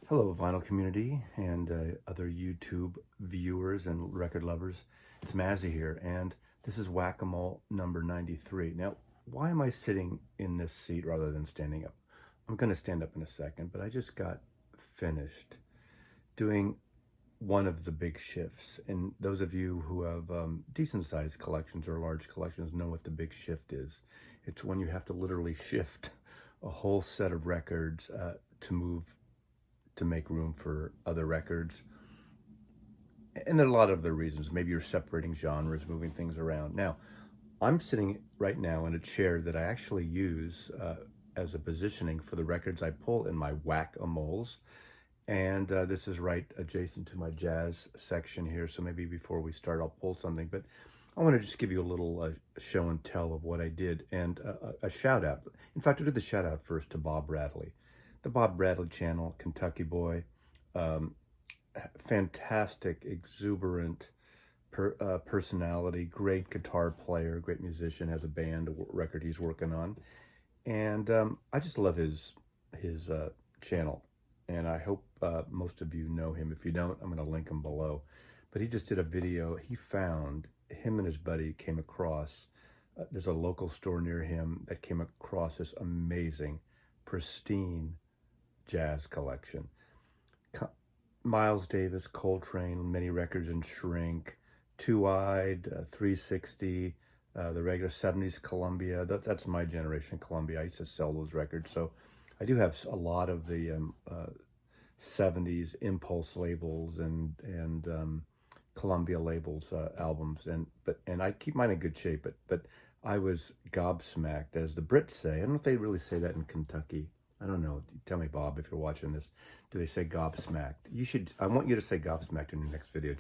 Hello, vinyl community and other YouTube viewers and record lovers. It's Mazzy here, and this is Whack-A-Mole number 93. Now, why am I sitting in this seat rather than standing up? I'm going to stand up in a second, but I just got finished doing one of the big shifts. And those of you who have decent-sized collections or large collections know what the big shift is. It's when you have to literally shift a whole set of records to make room for other records. And there are a lot of other reasons. Maybe you're separating genres, moving things around. Now, I'm sitting right now in a chair that I actually use as a positioning for the records I pull in my Whack-A-Moles. And this is right adjacent to my jazz section here. So maybe before we start, I'll pull something. But I want to just give you a little show and tell of what I did and a shout out. In fact, I'll do the shout out first to Bob Bradley. The Bob Bradley channel, Kentucky boy, fantastic, exuberant personality, great guitar player, great musician, has a band, a record he's working on. And I just love his channel. And I hope most of you know him. If you don't, I'm going to link him below. But he just did a video. He found, him and his buddy came across, there's a local store near him that came across this amazing, pristine jazz collection. Miles Davis, Coltrane, many records in shrink, Two-Eyed, 360, the regular 70s Columbia. That's my generation Columbia. I used to sell those records. So I do have a lot of the 70s Impulse labels and Columbia labels albums, and I keep mine in good shape. But I was gobsmacked, as the Brits say. I don't know if they really say that in Kentucky. I don't know. Tell me, Bob, if you're watching this. Do they say gobsmacked? You should. I want you to say gobsmacked in your next video,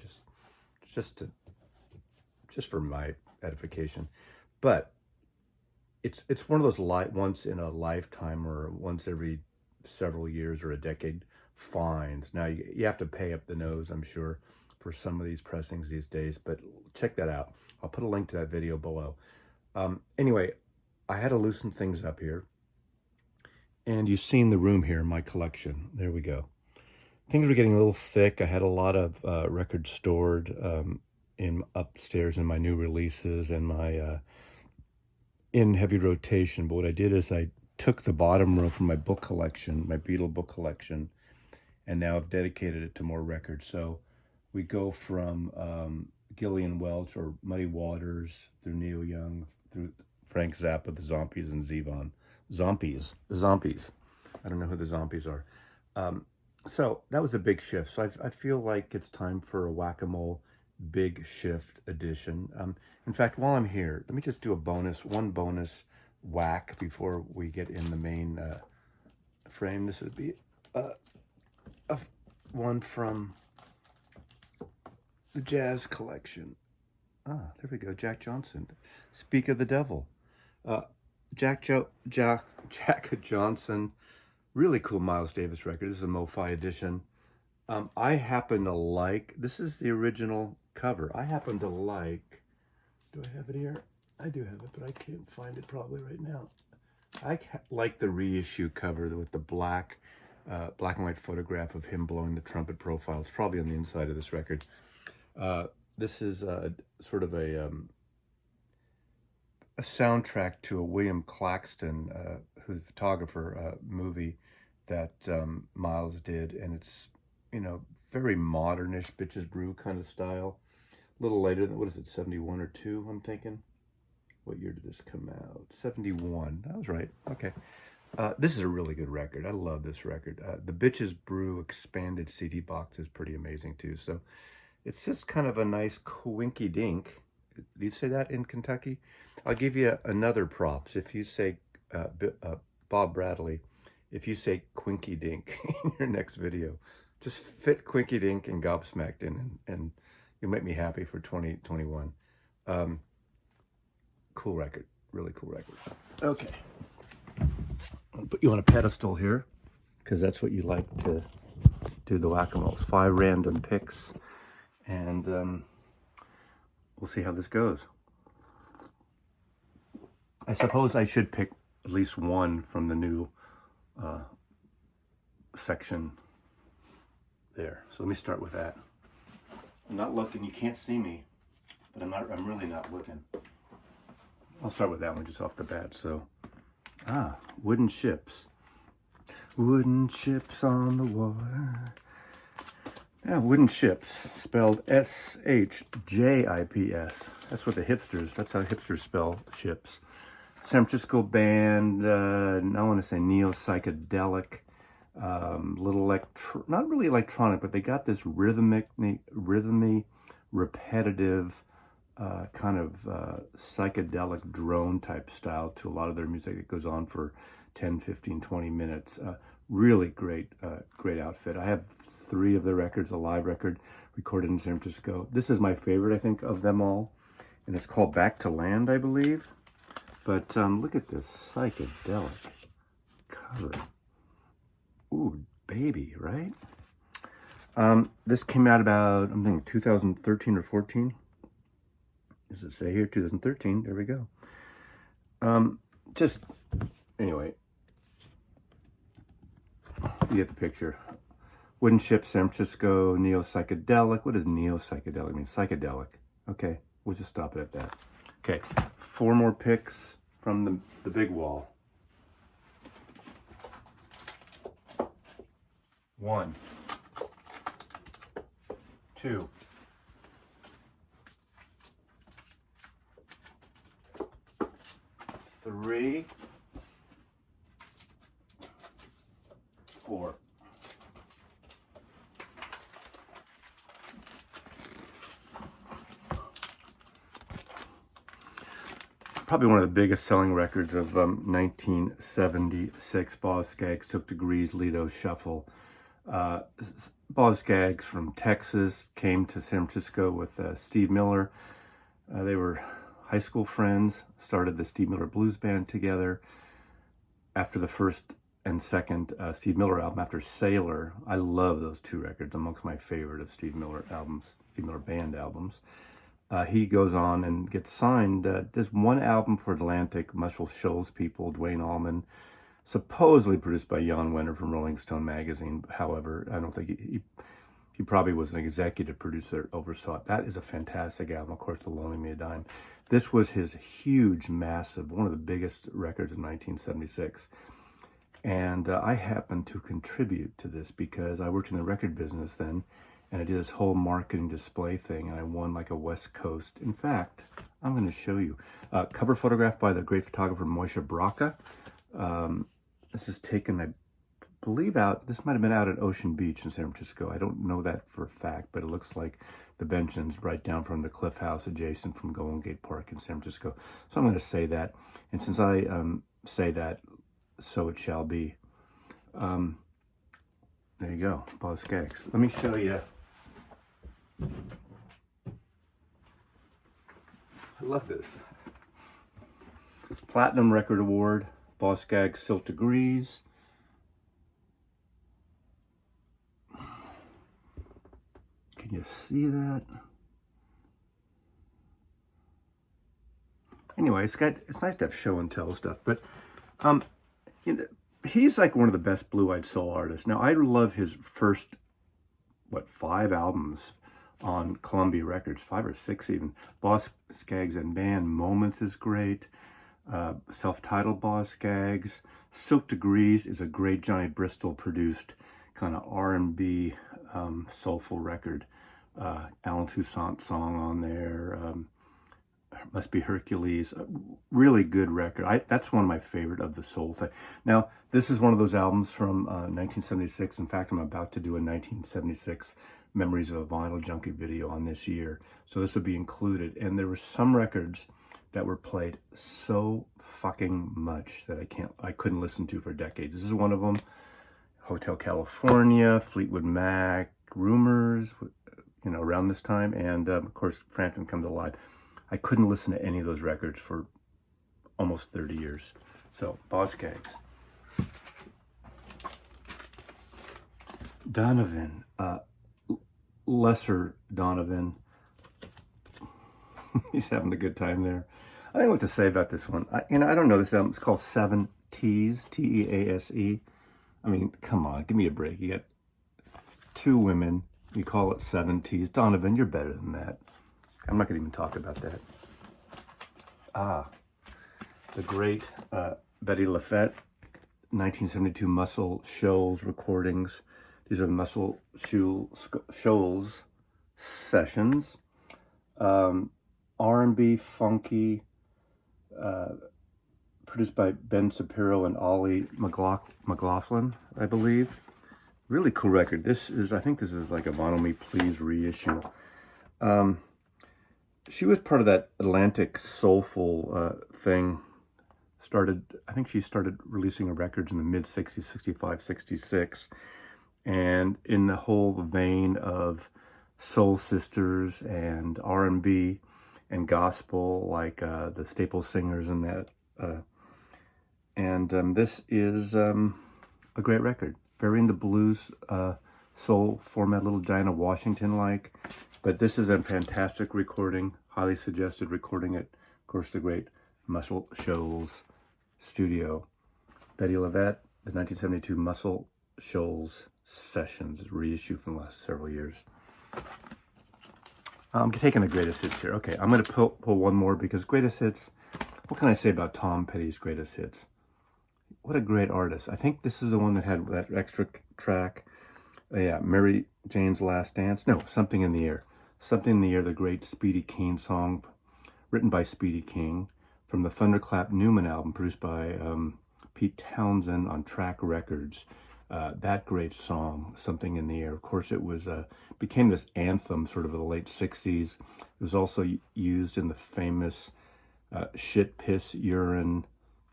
just for my edification. But it's one of those once in a lifetime or once every several years or a decade finds. Now you have to pay up the nose, I'm sure, for some of these pressings these days. But check that out. I'll put a link to that video below. Anyway, I had to loosen things up here. And you've seen the room here in my collection. There we go. Things were getting a little thick. I had a lot of records stored in upstairs in my new releases and my in heavy rotation. But what I did is I took the bottom row from my book collection, my Beatle book collection, and now I've dedicated it to more records. So we go from Gillian Welch or Muddy Waters through Neil Young, through Frank Zappa, the Zombies, and Zevon. The Zombies. I don't know who the Zombies are. So that was a big shift. So I feel like it's time for a Whack-A-Mole big shift edition. In fact, while I'm here, let me just do one bonus whack before we get in the main frame. This would be one from the jazz collection. Ah, there we go, Jack Johnson. Speak of the Devil. Jack Johnson, really cool Miles Davis record. This is a MoFi edition. I happen to like, this is the original cover. I happen to like, do I have it here? I do have it, but I can't find it probably right now. I like the reissue cover with the black and white photograph of him blowing the trumpet profile. It's probably on the inside of this record. This is sort of a soundtrack to a William Claxton, who's a photographer, movie that Miles did, and it's, you know, very modernish, Bitches Brew kind of style. A little later than, what is it, 71 or 2, I'm thinking? What year did this come out? 71. That was right. Okay. This is a really good record. I love this record. The Bitches Brew expanded CD box is pretty amazing too. So it's just kind of a nice quinky dink. Did you say that in Kentucky? I'll give you another props. If you say, Bob Bradley, if you say quinky dink in your next video, just fit quinky dink and gobsmacked in, and you'll make me happy for 2021. Cool record, really cool record. Okay, I'll put you on a pedestal here, because that's what you like to do the Whack-A-Moles. 5 random picks, and we'll see how this goes. I suppose I should pick at least one from the new section there. So let me start with that. I'm not looking, you can't see me, but I'm really not looking. I'll start with that one just off the bat. So, wooden ships. Wooden ships on the water. Yeah, wooden ships, spelled S-H-J-I-P-S. That's what the hipsters, that's how hipsters spell ships. San Francisco band, I want to say neo-psychedelic, not really electronic, but they got this rhythmy, repetitive, kind of psychedelic drone type style to a lot of their music. It goes on for 10, 15, 20 minutes. Really great outfit. I have 3 of their records, a live record recorded in San Francisco. This is my favorite, I think, of them all. And it's called Back to Land, I believe. But look at this psychedelic cover. Ooh, baby, right? This came out about, I'm thinking 2013 or 14. Does it say here 2013? There we go. Anyway, you get the picture. Wooden Ship, San Francisco, neo-psychedelic. What does neo-psychedelic mean? Psychedelic. Okay, we'll just stop it at that. Okay, 4 more picks from the big wall. 1, 2, 3, 4. Probably one of the biggest selling records of 1976, Boz Scaggs, Took Degrees, Lido Shuffle. Boz Scaggs from Texas came to San Francisco with Steve Miller. They were high school friends, started the Steve Miller Blues Band together. After the first and second Steve Miller album, after Sailor, I love those 2 records, amongst my favorite of Steve Miller albums, Steve Miller Band albums. He goes on and gets signed. Does 1 album for Atlantic, Muscle Shoals people, Duane Allman, supposedly produced by Jan Wenner from Rolling Stone magazine. However, I don't think he probably was an executive producer, oversaw it. That is a fantastic album. Of course, The Loaning Me a Dime. This was his huge, massive, one of the biggest records in 1976. And I happened to contribute to this because I worked in the record business then, and I did this whole marketing display thing, and I won like a West Coast. In fact, I'm going to show you. Cover photograph by the great photographer Moshe Braca. This is taken, I believe, this might have been out at Ocean Beach in San Francisco. I don't know that for a fact, but it looks like the Benchins right down from the Cliff House adjacent from Golden Gate Park in San Francisco. So I'm going to say that. And since I say that, so it shall be. There you go, Boz Scaggs. Let me show you. I love this. Platinum Record Award, Boz Scaggs, Silk Degrees. Can you see that? Anyway, it's nice to have show and tell stuff, but he's like one of the best blue-eyed soul artists. Now, I love his first, 5 albums on Columbia Records, 5 or 6 even. Boz Scaggs and Band, Moments is great. Self-titled Boz Scaggs. Silk Degrees is a great Johnny Bristol produced kind of R&B soulful record. Alan Toussaint song on there. Must Be Hercules. Really good record. That's one of my favorite of the soul thing. Now, this is one of those albums from 1976. In fact, I'm about to do a 1976 Memories of a Vinyl Junkie video on this year. So this would be included. And there were some records that were played so fucking much that I couldn't listen to for decades. This is one of them. Hotel California, Fleetwood Mac, Rumors, around this time. And of course, Frampton Comes Alive. I couldn't listen to any of those records for almost 30 years. So, Boz Scaggs. Donovan, lesser Donovan. He's having a good time there. I don't know what to say about this one. I don't know this album. It's called 7 T's, Tease. I mean, come on, give me a break. You got two women. We call it 70s. Donovan, you're better than that. I'm not going to even talk about that. The great Bettye LaVette, 1972 Muscle Shoals recordings. These are the Muscle Shoals sessions. R&B, funky, produced by Ben Shapiro and Ollie McLaughlin, I believe. Really cool record. I think this is like a Vinyl Me Please reissue. She was part of that Atlantic soulful thing. I think she started releasing her records in the mid-60s, 65, 66. And in the whole vein of Soul Sisters and R&B and gospel, like the Staple Singers and that. This is a great record. Very in the blues, soul format, little Dinah Washington-like. But this is a fantastic recording, highly suggested recording at, of course, the great Muscle Shoals studio. Bettye LaVette, the 1972 Muscle Shoals Sessions, reissue from the last several years. I'm taking the greatest hits here. Okay, I'm going to pull one more because greatest hits, what can I say about Tom Petty's greatest hits? What a great artist. I think this is the one that had that extra track. Yeah, Mary Jane's Last Dance. No, Something in the Air. Something in the Air, the great Speedy King song, written by Speedy King, from the Thunderclap Newman album, produced by Pete Townsend on Track Records. That great song, Something in the Air. Of course, it was became this anthem sort of in the late 60s. It was also used in the famous shit, piss, urine,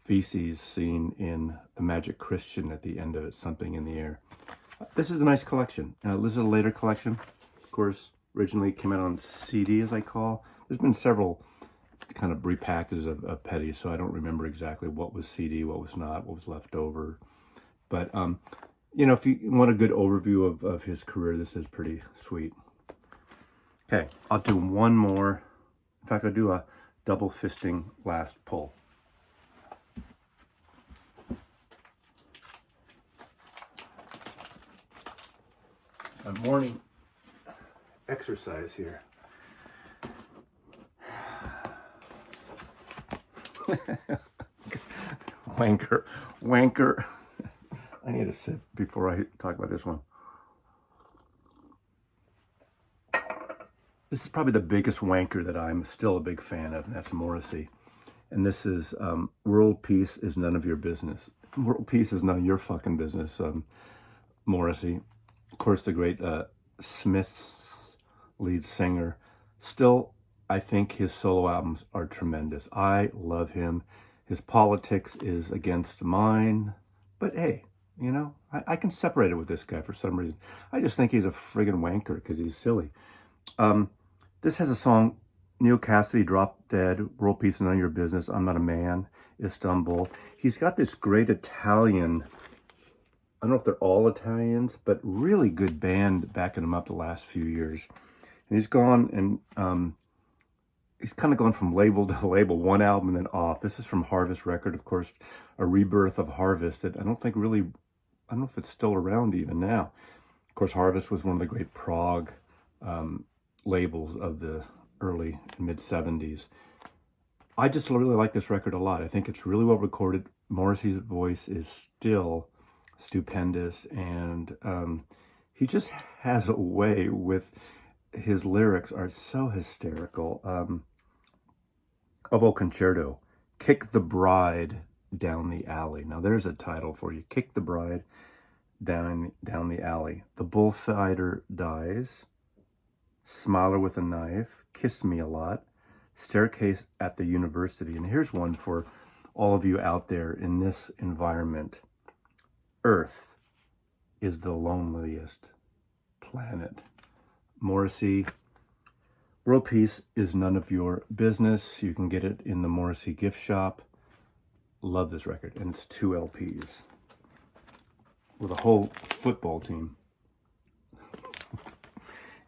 feces scene in The Magic Christian at the end of it, Something in the Air. This is a nice collection. This is a later collection. Of course, originally came out on CD, as I call. There's been several kind of repackages of Petty, so I don't remember exactly what was CD, what was not, what was left over. But, you know, if you want a good overview of his career, this is pretty sweet. Okay, I'll do one more. In fact, I'll do a double fisting last pull. A morning exercise here. Wanker. I need a sip before I talk about this one. This is probably the biggest wanker that I'm still a big fan of, and that's Morrissey. And this is World Peace is None of Your Business. World Peace is none of your fucking business, Morrissey. Of course, the great Smiths lead singer. Still, I think his solo albums are tremendous. I love him. His politics is against mine. But hey, you know, I can separate it with this guy for some reason. I just think he's a friggin' wanker because he's silly. This has a song, Neil Cassidy, Drop Dead, World Peace is None of Your Business, I'm Not a Man, Istanbul. He's got this great Italian, I don't know if they're all Italians, but really good band backing him up the last few years. And he's gone and he's kind of gone from label to label, one album and then off. This is from Harvest Record, of course, a rebirth of Harvest that I don't know if it's still around even now. Of course, Harvest was one of the great prog labels of the early mid-70s. I just really like this record a lot. I think it's really well recorded. Morrissey's voice is still stupendous, and he just has a way with his lyrics are so hysterical. Oboe Concerto, Kick the Bride Down the Alley. Now there's a title for you. Kick the Bride down the alley. The Bullfighter Dies, Smiler with a Knife, Kiss Me a Lot, Staircase at the University. And here's one for all of you out there in this environment. Earth is the loneliest planet. Morrissey, World Peace is None of Your Business. You can get it in the Morrissey gift shop. Love this record. And it's 2 LPs with a whole football team.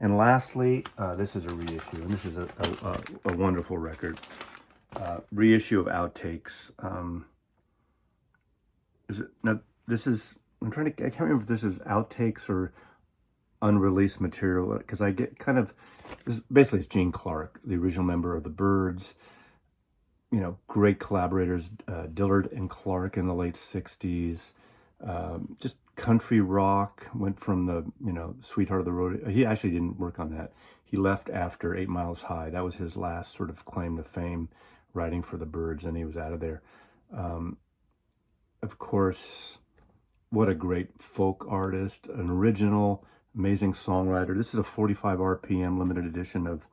And lastly, this is a reissue, and this is a wonderful record. Reissue of Outtakes. I can't remember if this is Outtakes or unreleased material, because I get kind of, basically it's Gene Clark, the original member of the Byrds, you know, great collaborators, Dillard and Clark in the late 60s, just country rock, went from the, you know, Sweetheart of the Road. He actually didn't work on that. He left after 8 Miles High. That was his last sort of claim to fame, writing for the Byrds, and he was out of there. Of course, what a great folk artist, an original, amazing songwriter. This is a 45 RPM limited edition of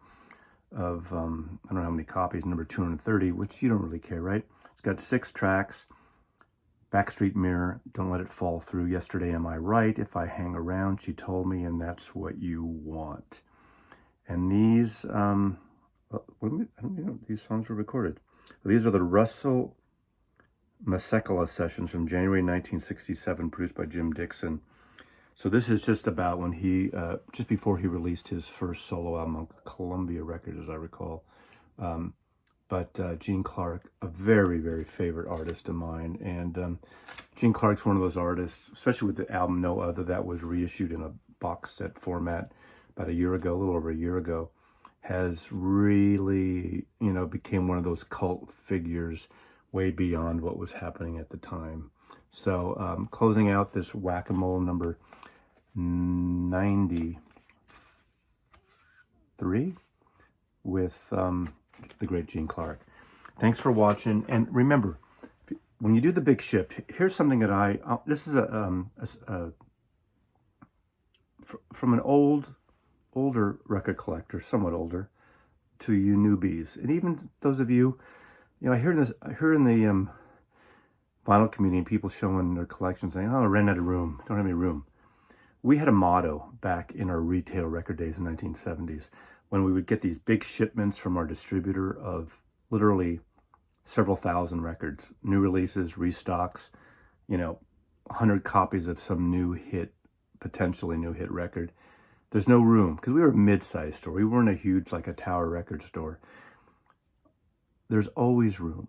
I don't know how many copies, number 230, which you don't really care, right? It's got 6 tracks. Backstreet Mirror, Don't Let It Fall Through, Yesterday Am I Right, If I Hang Around, She Told Me, and That's What You Want. And these, I don't even know, these songs were recorded. These are the Russell Masekela sessions from January 1967, produced by Jim Dixon. So this is just about when he, just before he released his first solo album on Columbia Records, as I recall. But Gene Clark, a very, very favorite artist of mine. And Gene Clark's one of those artists, especially with the album No Other, that was reissued in a box set format about a year ago, a little over a year ago, has really, you know, became one of those cult figures way beyond what was happening at the time. So closing out this Whack-A-Mole number 93 with the great Gene Clark. Thanks for watching. And remember, when you do the big shift, here's something that this is from an older record collector, somewhat older, to you newbies. And even those of you, you know, I hear in the vinyl community, people showing their collections saying, oh, I ran out of room, don't have any room. We had a motto back in our retail record days in the 1970s, when we would get these big shipments from our distributor of literally several thousand records, new releases, restocks, you know, 100 copies of some new hit, potentially new hit record. There's no room, because we were a mid-sized store. We weren't a huge, like a Tower record store. There's always room.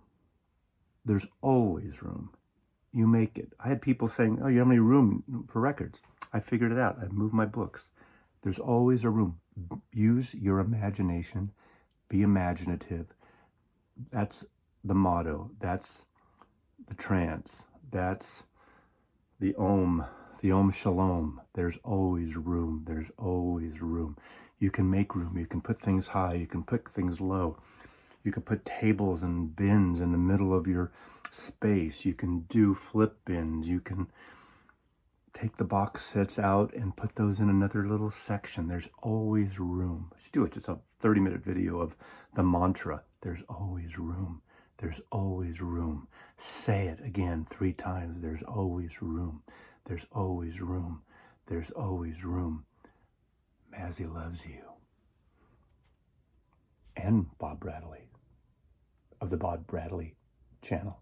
There's always room. You make it. I had people saying, oh, you don't have any room for records. I figured it out. I moved my books. There's always a room. Use your imagination. Be imaginative. That's the motto. That's the trance. That's the Om Shalom. There's always room. There's always room. You can make room. You can put things high. You can put things low. You can put tables and bins in the middle of your space. You can do flip bins. You can take the box sets out and put those in another little section. There's always room. I should do it. Just a 30-minute video of the mantra. There's always room. There's always room. Say it again 3 times. There's always room. There's always room. There's always room. Mazzy loves you. And Bob Bradley of the Bob Bradley channel.